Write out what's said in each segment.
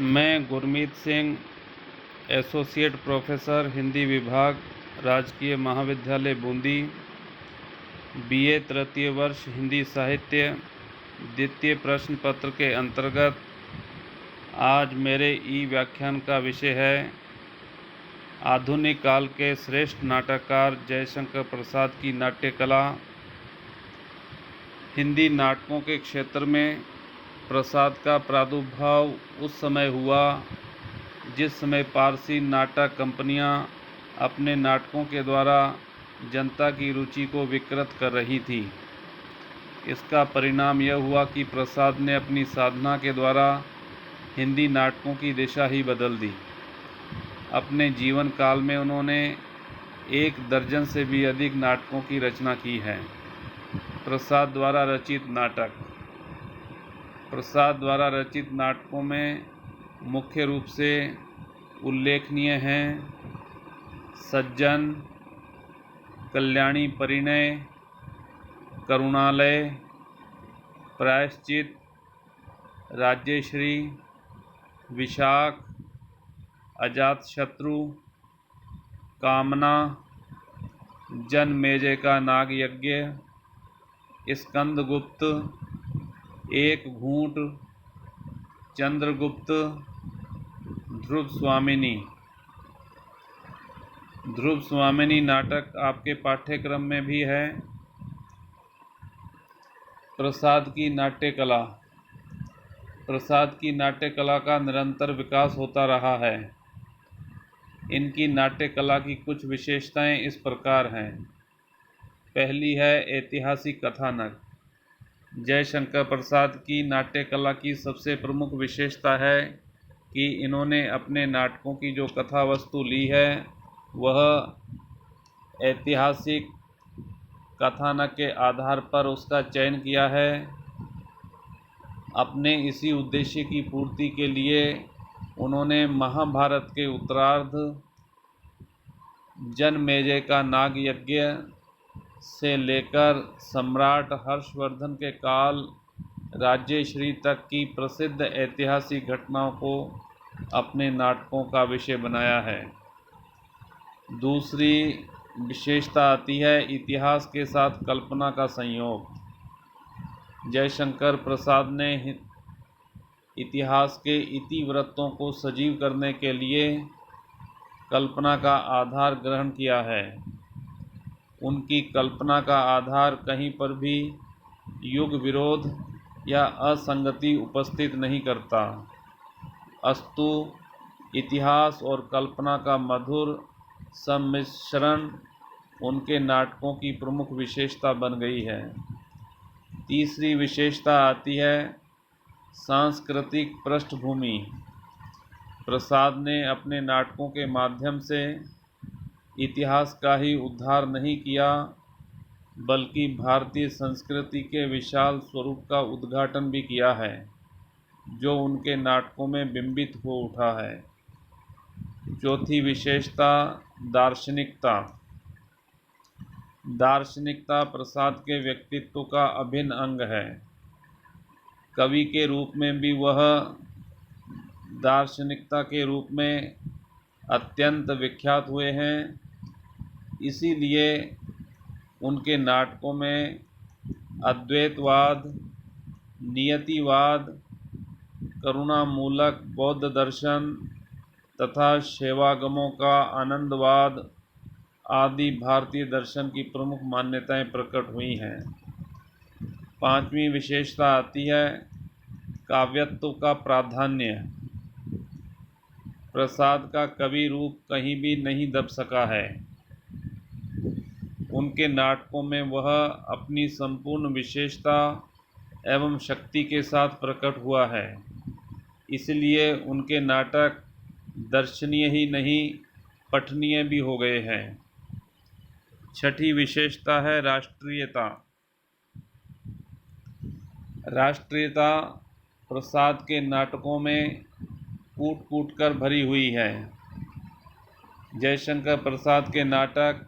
मैं Gurmeet Singh, associate professor Hindi विभाग, राजकीय महाविद्यालय बूंदी, बीए तृतीय वर्ष हिंदी साहित्य, द्वितीय प्रश्न पत्र के अंतर्गत आज मेरे ई व्याख्यान का विषय है आधुनिक काल के श्रेष्ठ नाटककार जयशंकर प्रसाद की नाट्य कला। हिंदी नाटकों के क्षेत्र में प्रसाद का प्रादुर्भाव उस समय हुआ जिस समय पारसी नाटक कंपनियां अपने नाटकों के द्वारा जनता की रुचि को विकृत कर रही थी। इसका परिणाम यह हुआ कि प्रसाद ने अपनी साधना के द्वारा हिंदी नाटकों की दिशा ही बदल दी। अपने जीवन काल में उन्होंने 1 दर्जन से भी अधिक नाटकों की रचना की है। प्रसाद द्वारा रचित नाटकों में मुख्य रूप से उल्लेखनीय हैं सज्जन, कल्याणी परिणय, करुणालय, प्रायश्चित, राज्यश्री, विशाख, अजातशत्रु, कामना, जनमेजय का नाग यज्ञ, स्कंदगुप्त, एक घूंट, चंद्रगुप्त, ध्रुव स्वामिनी नाटक आपके पाठ्यक्रम में भी है। प्रसाद की नाट्य कला का निरंतर विकास होता रहा है। इनकी नाट्य कला की कुछ विशेषताएं इस प्रकार हैं। पहली है ऐतिहासिक कथानक। जयशंकर प्रसाद की नाट्य कला की सबसे प्रमुख विशेषता है कि इन्होंने अपने नाटकों की जो कथा वस्तु ली है वह ऐतिहासिक कथानक के आधार पर उसका चयन किया है। अपने इसी उद्देश्य की पूर्ति के लिए उन्होंने महाभारत के उत्तरार्ध जनमेजय का नाग यज्ञ से लेकर सम्राट हर्षवर्धन के काल राज्यश्री तक की प्रसिद्ध ऐतिहासिक घटनाओं को अपने नाटकों का विषय बनाया है। दूसरी विशेषता आती है इतिहास के साथ कल्पना का संयोग। जयशंकर प्रसाद ने इतिहास के इतिवृत्तों को सजीव करने के लिए कल्पना का आधार ग्रहण किया है। उनकी कल्पना का आधार कहीं पर भी युग विरोध या असंगति उपस्थित नहीं करता, अस्तु इतिहास और कल्पना का मधुर सम्मिश्रण उनके नाटकों की प्रमुख विशेषता बन गई है। तीसरी विशेषता आती है सांस्कृतिक पृष्ठभूमि। प्रसाद ने अपने नाटकों के माध्यम से इतिहास का ही उद्धार नहीं किया बल्कि भारतीय संस्कृति के विशाल स्वरूप का उद्घाटन भी किया है जो उनके नाटकों में बिंबित हो उठा है। चौथी विशेषता दार्शनिकता प्रसाद के व्यक्तित्व का अभिन्न अंग है। कवि के रूप में भी वह दार्शनिकता के रूप में अत्यंत विख्यात हुए हैं। इसीलिए उनके नाटकों में अद्वैतवाद, नियतिवाद, करुणामूलक बौद्ध दर्शन तथा शैवागमों का आनंदवाद आदि भारतीय दर्शन की प्रमुख मान्यताएं प्रकट हुई हैं। पांचवी विशेषता आती है काव्यत्व का प्राधान्य। प्रसाद का कवि रूप कहीं भी नहीं दब सका है। उनके नाटकों में वह अपनी संपूर्ण विशेषता एवं शक्ति के साथ प्रकट हुआ है। इसलिए उनके नाटक दर्शनीय ही नहीं पठनीय भी हो गए हैं। छठी विशेषता है राष्ट्रीयता प्रसाद के नाटकों में कूट कूट कर भरी हुई है। जयशंकर प्रसाद के नाटक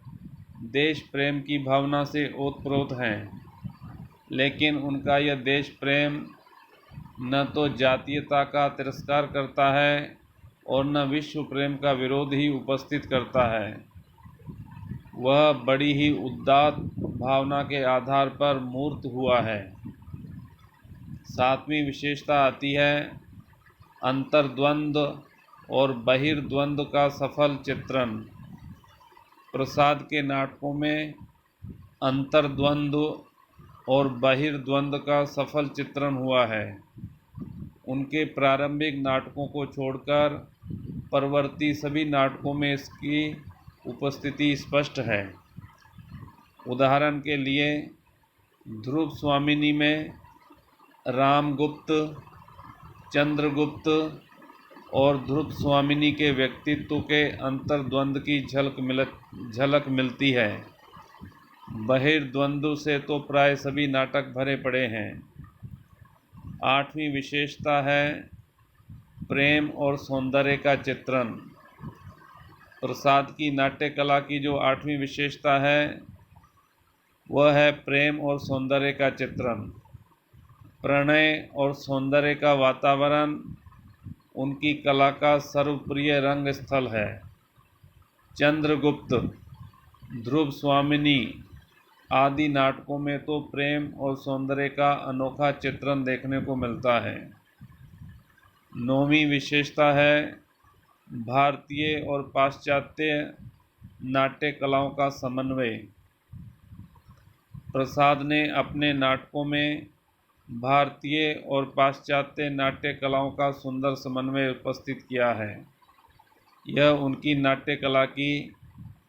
देश प्रेम की भावना से ओतप्रोत हैं, लेकिन उनका यह देश प्रेम न तो जातीयता का तिरस्कार करता है और न विश्व प्रेम का विरोध ही उपस्थित करता है। वह बड़ी ही उदात्त भावना के आधार पर मूर्त हुआ है। 7वीं विशेषता आती है अंतर्द्वंद्व और बहिर्द्वंद्व का सफल चित्रण। प्रसाद के नाटकों में अंतर्द्वंद्व और बहिर्द्वंद्व का सफल चित्रण हुआ है। उनके प्रारंभिक नाटकों को छोड़कर परवर्ती सभी नाटकों में इसकी उपस्थिति स्पष्ट है। उदाहरण के लिए ध्रुव स्वामिनी में रामगुप्त, चंद्रगुप्त और ध्रुव स्वामिनी के व्यक्तित्व के अंतर्द्वंद्व की झलक मिलती है। बहिर्द्वंद्व से तो प्राय सभी नाटक भरे पड़े हैं। 8वीं विशेषता है प्रेम और सौंदर्य का चित्रण। प्रसाद की नाट्य कला की जो 8वीं विशेषता है वह है प्रेम और सौंदर्य का चित्रण। प्रणय और सौंदर्य का वातावरण उनकी कला का सर्वप्रिय रंग स्थल है। चंद्रगुप्त, ध्रुव स्वामिनी आदि नाटकों में तो प्रेम और सौंदर्य का अनोखा चित्रण देखने को मिलता है। 9वीं विशेषता है भारतीय और पाश्चात्य नाट्य कलाओं का समन्वय। प्रसाद ने अपने नाटकों में भारतीय और पाश्चात्य नाट्य कलाओं का सुंदर समन्वय उपस्थित किया है। यह उनकी नाट्य कला की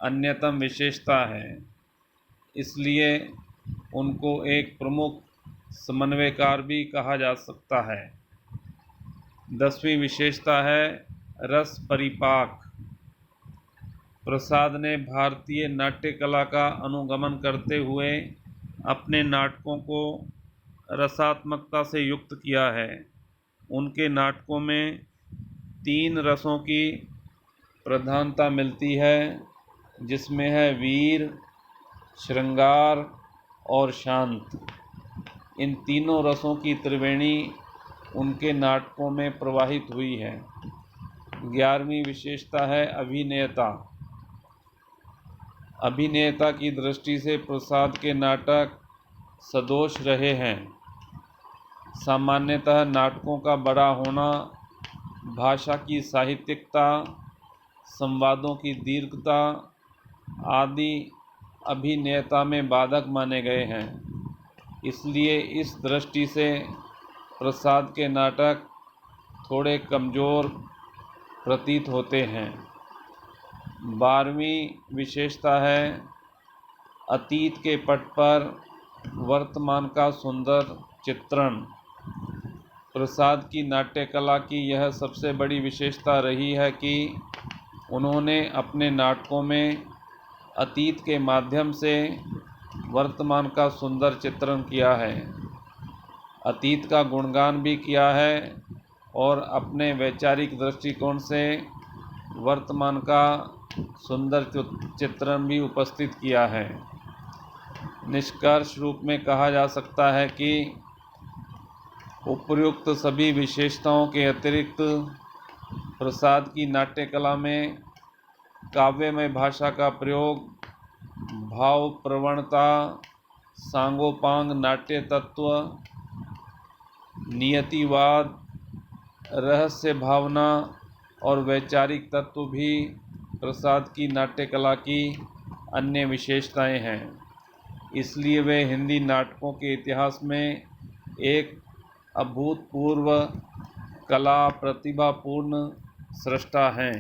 अन्यतम विशेषता है, इसलिए उनको एक प्रमुख समन्वयकार भी कहा जा सकता है। 10वीं विशेषता है रस परिपाक। प्रसाद ने भारतीय नाट्य कला का अनुगमन करते हुए अपने नाटकों को रसात्मकता से युक्त किया है। उनके नाटकों में 3 रसों की प्रधानता मिलती है, जिसमें है वीर, श्रृंगार और शांत। इन तीनों रसों की त्रिवेणी उनके नाटकों में प्रवाहित हुई है। 11वीं विशेषता है अभिनेता। अभिनेता की दृष्टि से प्रसाद के नाटक सदोष रहे हैं। सामान्यतः नाटकों का बड़ा होना, भाषा की साहित्यिकता, संवादों की दीर्घता आदि अभिनेता में बाधक माने गए हैं। इसलिए इस दृष्टि से प्रसाद के नाटक थोड़े कमज़ोर प्रतीत होते हैं। 12वीं विशेषता है अतीत के पट पर वर्तमान का सुंदर चित्रण। प्रसाद की नाट्य कला की यह सबसे बड़ी विशेषता रही है कि उन्होंने अपने नाटकों में अतीत के माध्यम से वर्तमान का सुंदर चित्रण किया है, अतीत का गुणगान भी किया है और अपने वैचारिक दृष्टिकोण से वर्तमान का सुंदर चित्रण भी उपस्थित किया है। निष्कर्ष रूप में कहा जा सकता है कि उपर्युक्त सभी विशेषताओं के अतिरिक्त प्रसाद की नाट्य कला में काव्यमय भाषा का प्रयोग, भाव प्रवणता, सांगोपांग नाट्य तत्व, नियतिवाद, रहस्य भावना और वैचारिक तत्व भी प्रसाद की नाट्य कला की अन्य विशेषताएं हैं। इसलिए वे हिंदी नाटकों के इतिहास में एक अभूतपूर्व कला प्रतिभापूर्ण स्रष्टा हैं।